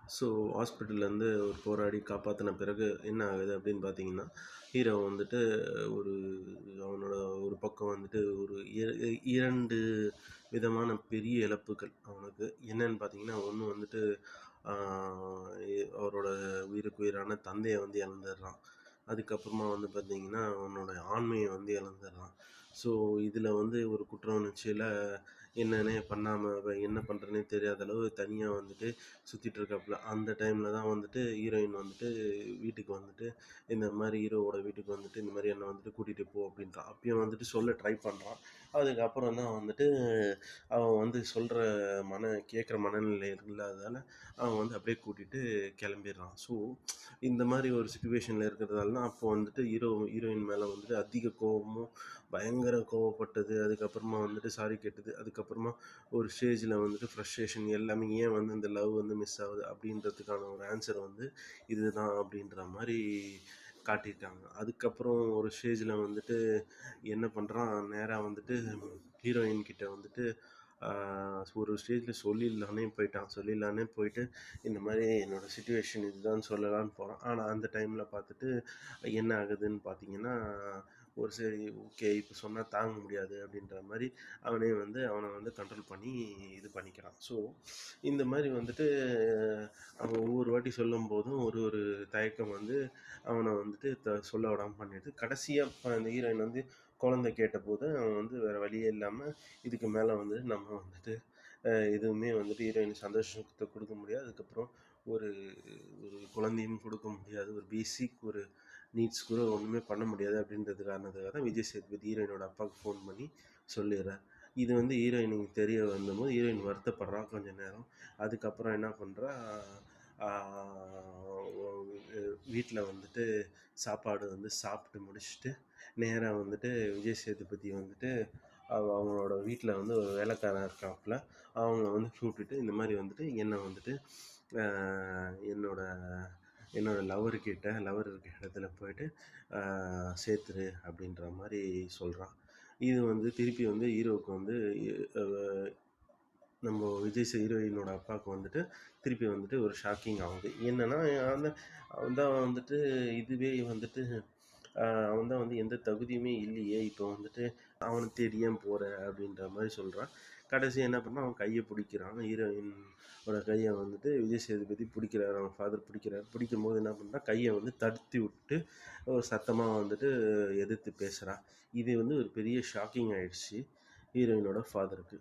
So ஹாஸ்பிட்டல்லேருந்து ஒரு போராடி காப்பாற்றின பிறகு என்ன ஆகுது அப்படின்னு பார்த்தீங்கன்னா, ஹீரோ வந்துட்டு ஒரு அவனோட ஒரு பக்கம் வந்துட்டு ஒரு 2 விதமான பெரிய இழப்புகள் அவனுக்கு. என்னன்னு பார்த்தீங்கன்னா, ஒண்ணு வந்துட்டு ஆ அவரோட உயிருக்கு உயிரான தந்தைய வந்து இழந்துடுறான். அதுக்கப்புறமா வந்து பார்த்தீங்கன்னா, அவனோட ஆண்மைய வந்து இழந்துடுறான். ஸோ இதில வந்து ஒரு குற்ற உணர்ச்சியில என்னன்னே பண்ணாம என்ன பண்ணுறதுன்னே தெரியாத அளவு தனியா வந்துட்டு சுத்திட்டு இருக்காப்புல. அந்த டைம்ல தான் வந்துட்டு ஹீரோயின் வந்துட்டு வீட்டுக்கு வந்துட்டு, இந்த மாரி ஹீரோவோட வீட்டுக்கு வந்துட்டு, இந்த மாரி என்ன வந்துட்டு கூட்டிட்டு போ அப்படின்றா. அப்பயும் வந்துட்டு சொல்ல ட்ரை பண்றான். அதுக்கப்புறம் தான் வந்துட்டு அவன் வந்து கேட்குற மனநிலை இல்லாததால, அவன் வந்து அப்படியே கூட்டிட்டு கிளம்பிடுறான். ஸோ இந்த மாரி ஒரு சிச்சுவேஷன்ல இருக்கிறதால தான் அப்போ வந்துட்டு ஹீரோயின் மேல வந்துட்டு அதிக கோவமும், பயங்கர கோவப்பட்டது. அதுக்கப்புறமா வந்துட்டு சாரி கேட்டது. அதுக்கப்புறமா ஒரு ஸ்டேஜ்ல வந்துட்டு ஃப்ரஸ்ட்ரேஷன் எல்லாமே ஏன் வந்து இந்த லவ் வந்து மிஸ் ஆகுது அப்படின்றதுக்கான ஒரு ஆன்சர் வந்து இதுதான் அப்படின்ற மாரி காட்டியிருக்காங்க. அதுக்கப்புறம் ஒரு ஸ்டேஜ்ல வந்துட்டு என்ன பண்றான், நேரா வந்துட்டு ஹீரோயின் கிட்ட வந்துட்டு ஒரு ஸ்டேஜ்ல சொல்லிடலான்னே போயிட்டு, இந்த மாரி என்னோட சிச்சுவேஷன் இதுதான்னு சொல்லலான்னு போறான். ஆனா அந்த டைம்ல பார்த்துட்டு என்ன ஆகுதுன்னு பார்த்தீங்கன்னா, ஒரு சரி ஓகே இப்ப சொன்னா தாங்க முடியாது அப்படின்ற மாரி அவன வந்து கண்ட்ரோல் பண்ணி இது பண்ணிக்கிறான். ஸோ இந்த மாரி வந்துட்டு அவன் ஒவ்வொரு வாட்டி சொல்லும்போதும் ஒரு ஒரு தயக்கம் வந்து அவன வந்துட்டு சொல்ல விடாம பண்ணிடுது. கடைசியா அந்த ஹீரோயின் வந்து குழந்தை கேட்டபோது அவன் வந்து வேற வழியே இல்லாம இதுக்கு மேல வந்து நம்ம வந்துட்டு எதுவுமே வந்துட்டு ஹீரோயினுக்கு சந்தோஷத்த குடுக்க முடியாது. அதுக்கப்புறம் ஒரு ஒரு குழந்தையும் குடுக்க முடியாது. ஒரு பேசிக் ஒரு நீட்ஸ் கூட ஒண்ணுமே பண்ண முடியாது அப்படின்றது காரணத்துக்காக தான் விஜய் சேதுபதி ஹீரோயினோட அப்பாவுக்கு ஃபோன் பண்ணி சொல்லிர்றார். இது வந்து ஹீரோயினுக்கு தெரிய வந்தபோது ஹீரோயின் வருத்தப்படுறா கொஞ்ச நேரம். அதுக்கப்புறம் என்ன பண்றா, ஆ வீட்ல வந்துட்டு சாப்பாடு வந்து சாப்பிட்டு முடிச்சுட்டு, நேரா வந்துட்டு விஜய் சேதுபதி வந்துட்டு அவங்களோட வீட்ல வந்து ஒரு வேலைக்காரன் இருக்காப்புல. அவங்கள வந்து கூப்பிட்டுட்டு இந்த மாரி வந்துட்டு என்ன வந்துட்டு அ என்னோட என்னோட லவர் இருக்க இடத்துல போயிட்டு சேர்த்துரு அப்படின்ற மாரி சொல்றான். இது வந்து திருப்பி வந்து ஹீரோவுக்கு வந்து அ நம்ம ஹீரோயினோட அப்பாவுக்கு வந்துட்டு திருப்பி வந்துட்டு ஒரு ஷாக்கிங் ஆகுது. என்னன்னா, அந்த அவன் தான் வந்துட்டு இதுவே வந்துட்டு அவன் தான் வந்து எந்த தகுதியுமே இல்லையே! இப்போ வந்துட்டு அவன தேடி ஏன் போற? அப்படின்ற மாரி சொல்றான். கடைசியா என்ன பண்ணான், அவன் கைய பிடிக்கிறான். ஹீரோயினோட கைய வந்துட்டு விஜய் சேதுபதி பிடிக்கிறாரு. அவங்க ஃபாதர் பிடிக்கிறாரு. பிடிக்கும்போது என்ன பண்றான், கைய வந்து தடுத்தி விட்டு ஒரு சத்தமா வந்துட்டு எதிர்த்து பேசுறான். இது வந்து ஒரு பெரிய ஷாக்கிங் ஆயிடுச்சு ஹீரோயினோட ஃபாதருக்கு.